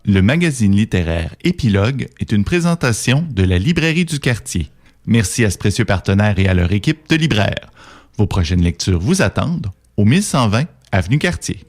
Le magazine littéraire Épilogue est une présentation de la Librairie du Quartier. Merci à ce précieux partenaire et à leur équipe de libraires. Vos prochaines lectures vous attendent au 1120 Avenue Cartier.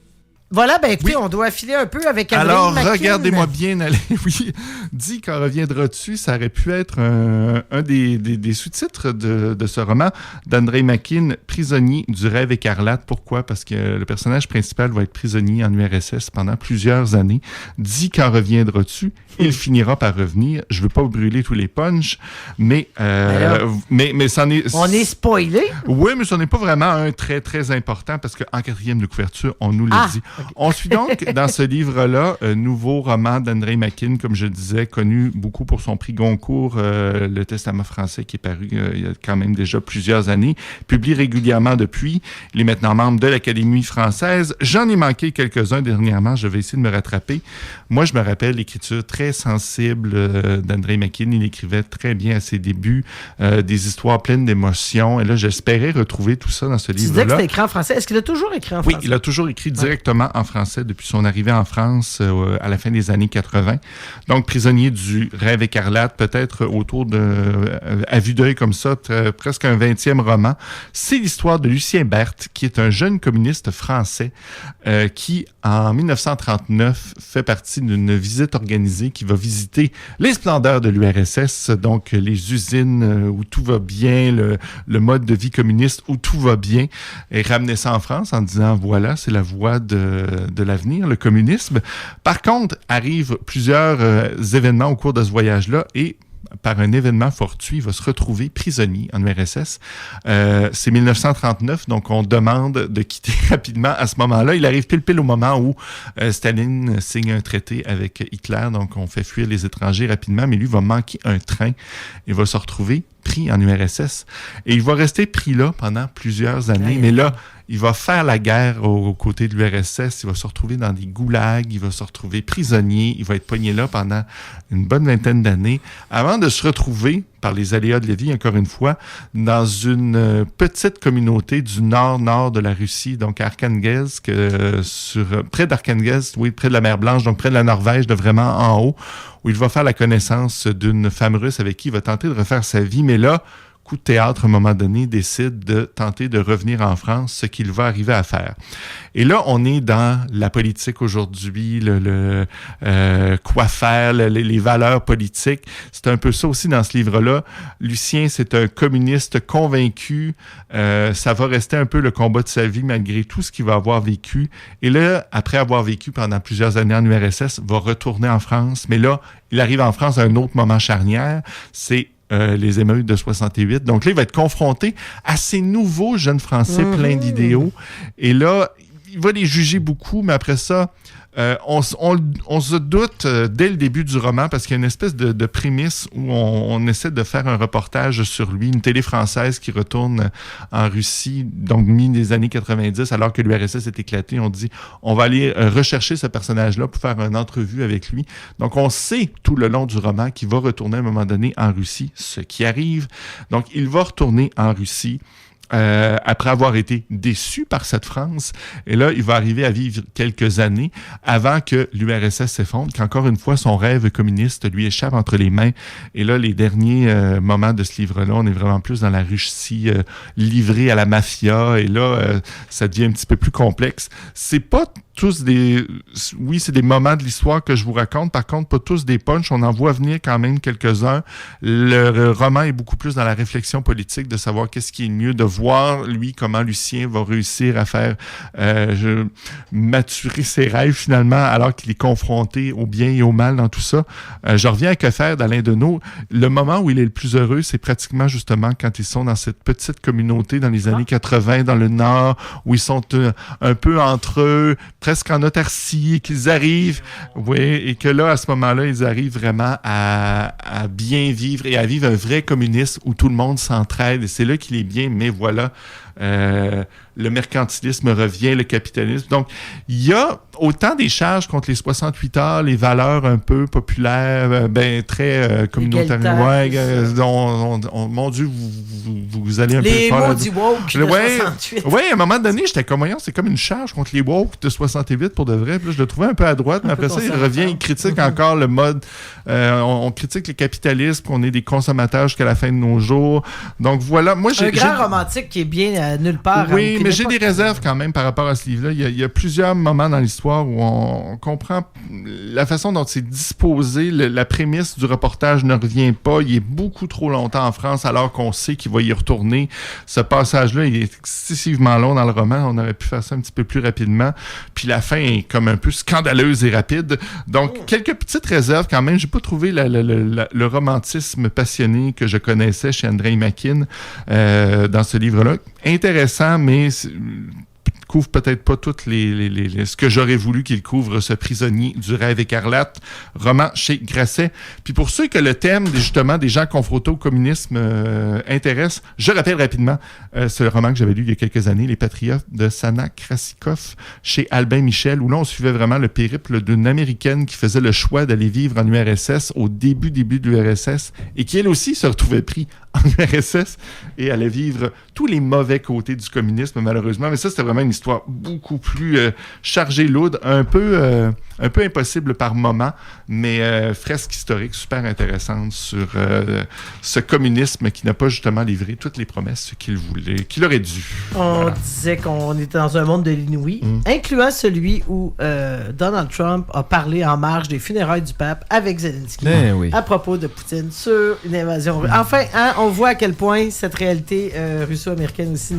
Voilà, ben écoutez, on doit filer un peu avec Avril Alors, McKin. regardez-moi bien aller. Oui, dis quand reviendras-tu, ça aurait pu être un des sous-titres de ce roman d'André McKin, Prisonnier du rêve écarlate. Pourquoi? Parce que le personnage principal va être prisonnier en URSS pendant plusieurs années. Dis quand reviendras-tu, il finira par revenir. Je veux pas vous brûler tous les punchs, mais c'en est... On est spoilé? Oui, mais ce n'est pas vraiment un très, très important parce qu'en quatrième de couverture, on nous le dit. Okay. On suit donc dans ce livre-là, nouveau roman d'André McKin, comme je disais, connu beaucoup pour son prix Goncourt, Le Testament français, qui est paru il y a quand même déjà plusieurs années, publie régulièrement depuis. Il est maintenant membre de l'Académie française. J'en ai manqué quelques-uns dernièrement, je vais essayer de me rattraper. Moi, je me rappelle l'écriture très sensible d'André McKin. Il écrivait très bien à ses débuts, des histoires pleines d'émotions. Et là, j'espérais retrouver tout ça dans ce livre-là. Tu disais que c'était écrit en français. Est-ce qu'il a toujours écrit en français? Oui, il a toujours écrit directement en français depuis son arrivée en France à la fin des années 80. Donc, Prisonnier du rêve écarlate, peut-être autour de, à vue d'œil comme ça, presque un 20e roman. C'est l'histoire de Lucien Berthe, qui est un jeune communiste français qui, en 1939, fait partie d'une visite organisée qui va visiter les splendeurs de l'URSS, donc les usines où tout va bien, le mode de vie communiste où tout va bien, et ramener ça en France en disant, voilà, c'est la voie de l'avenir, le communisme. Par contre, arrivent plusieurs événements au cours de ce voyage-là et par un événement fortuit, il va se retrouver prisonnier en URSS. C'est 1939, donc on demande de quitter rapidement à ce moment-là. Il arrive pile au moment où Staline signe un traité avec Hitler, donc on fait fuir les étrangers rapidement, mais lui va manquer un train et va se retrouver pris en URSS. Et il va rester pris là pendant plusieurs années, mais là, il va faire la guerre aux côtés de l'URSS, il va se retrouver dans des goulags, il va se retrouver prisonnier, il va être pogné là pendant une bonne vingtaine d'années, avant de se retrouver, par les aléas de la vie, encore une fois, dans une petite communauté du nord de la Russie, donc à Arkhangelsk, près d'Arkhangelsk, oui, près de la mer Blanche, donc près de la Norvège, de vraiment en haut, où il va faire la connaissance d'une femme russe avec qui il va tenter de refaire sa vie, mais là, coup de théâtre, à un moment donné, décide de tenter de revenir en France, ce qu'il va arriver à faire. Et là, on est dans la politique aujourd'hui, quoi faire, les valeurs politiques. C'est un peu ça aussi dans ce livre-là. Lucien, c'est un communiste convaincu. Ça va rester un peu le combat de sa vie malgré tout ce qu'il va avoir vécu. Et là, après avoir vécu pendant plusieurs années en URSS, va retourner en France. Mais là, il arrive en France à un autre moment charnière. C'est les émeutes de 68. Donc là, il va être confronté à ces nouveaux jeunes Français pleins d'idéaux. Et là, il va les juger beaucoup, mais après ça, on se doute dès le début du roman, parce qu'il y a une espèce de prémisse où on essaie de faire un reportage sur lui, une télé française qui retourne en Russie, donc mi des années 90, alors que l'URSS est éclaté. On dit, on va aller rechercher ce personnage-là pour faire une entrevue avec lui. Donc, on sait tout le long du roman qu'il va retourner à un moment donné en Russie, ce qui arrive. Donc, il va retourner en Russie. Après avoir été déçu par cette France. Et là, il va arriver à vivre quelques années avant que l'URSS s'effondre, qu'encore une fois, son rêve communiste lui échappe entre les mains. Et là, les derniers moments de ce livre-là, on est vraiment plus dans la Russie livrée à la mafia. Et là, ça devient un petit peu plus complexe. C'est pas tous oui, c'est des moments de l'histoire que je vous raconte. Par contre, pas tous des punchs. On en voit venir quand même quelques-uns. Le roman est beaucoup plus dans la réflexion politique de savoir qu'est-ce qui est mieux, de voir, lui, comment Lucien va réussir à faire maturer ses rêves, finalement, alors qu'il est confronté au bien et au mal dans tout ça. Je reviens à Que faire d'Alain Deneau. Le moment où il est le plus heureux, c'est pratiquement, justement, quand ils sont dans cette petite communauté dans les années 80, dans le Nord, où ils sont un peu entre eux, presque en autarcie, et qu'ils arrivent, oui, et que là, à ce moment-là, ils arrivent vraiment à bien vivre et à vivre un vrai communisme où tout le monde s'entraide, et c'est là qu'il est bien, mais voilà, le mercantilisme revient, le capitalisme. Donc, il y a autant des charges contre les 68 heures, les valeurs un peu populaires, très communautaires. Mon Dieu, vous allez un peu les fort. Les mots du woke de 68. Oui, à un moment donné, j'étais comme, voyons, c'est comme une charge contre les woke de 68 pour de vrai. Puis là, je le trouvais un peu à droite, mais après ça, il revient, il critique encore le mode. On critique le capitalisme, qu'on est des consommateurs jusqu'à la fin de nos jours. Donc voilà, moi j'ai... Un grand romantique qui est bien nulle part. Oui, mais j'ai des réserves quand même par rapport à ce livre-là. Il y a plusieurs moments dans l'histoire où on comprend la façon dont c'est disposé. La prémisse du reportage ne revient pas. Il est beaucoup trop longtemps en France alors qu'on sait qu'il va y retourner. Ce passage-là, il est excessivement long dans le roman. On aurait pu faire ça un petit peu plus rapidement. Puis la fin est comme un peu scandaleuse et rapide. Donc, quelques petites réserves quand même. J'ai pas trouvé le romantisme passionné que je connaissais chez Andrei Makin dans ce livre-là. Intéressant, mais couvre peut-être pas toutes ce que j'aurais voulu qu'il couvre, ce prisonnier du rêve écarlate, roman chez Grasset. Puis pour ceux que le thème, justement, des gens confrontés au communisme intéresse, je rappelle rapidement ce roman que j'avais lu il y a quelques années, Les Patriotes de Sana Krasikov, chez Albin Michel, où là, on suivait vraiment le périple d'une Américaine qui faisait le choix d'aller vivre en URSS au début de l'URSS et qui, elle aussi, se retrouvait pris en URSS et allait vivre tous les mauvais côtés du communisme, malheureusement. Mais ça, c'était vraiment une histoire beaucoup plus chargée, lourde, un peu impossible par moment, mais fresque historique super intéressante sur ce communisme qui n'a pas justement livré toutes les promesses qu'il aurait dû. On disait qu'on était dans un monde de l'inouï, incluant celui où Donald Trump a parlé en marge des funérailles du pape avec Zelensky à propos de Poutine sur une invasion russe. Enfin, on voit à quel point cette réalité russo-américaine aussi,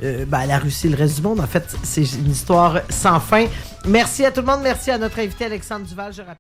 la Russie et le reste du monde, en fait, c'est une histoire sans fin. Merci à tout le monde. Merci à notre invité Alexandre Duval. Je rappelle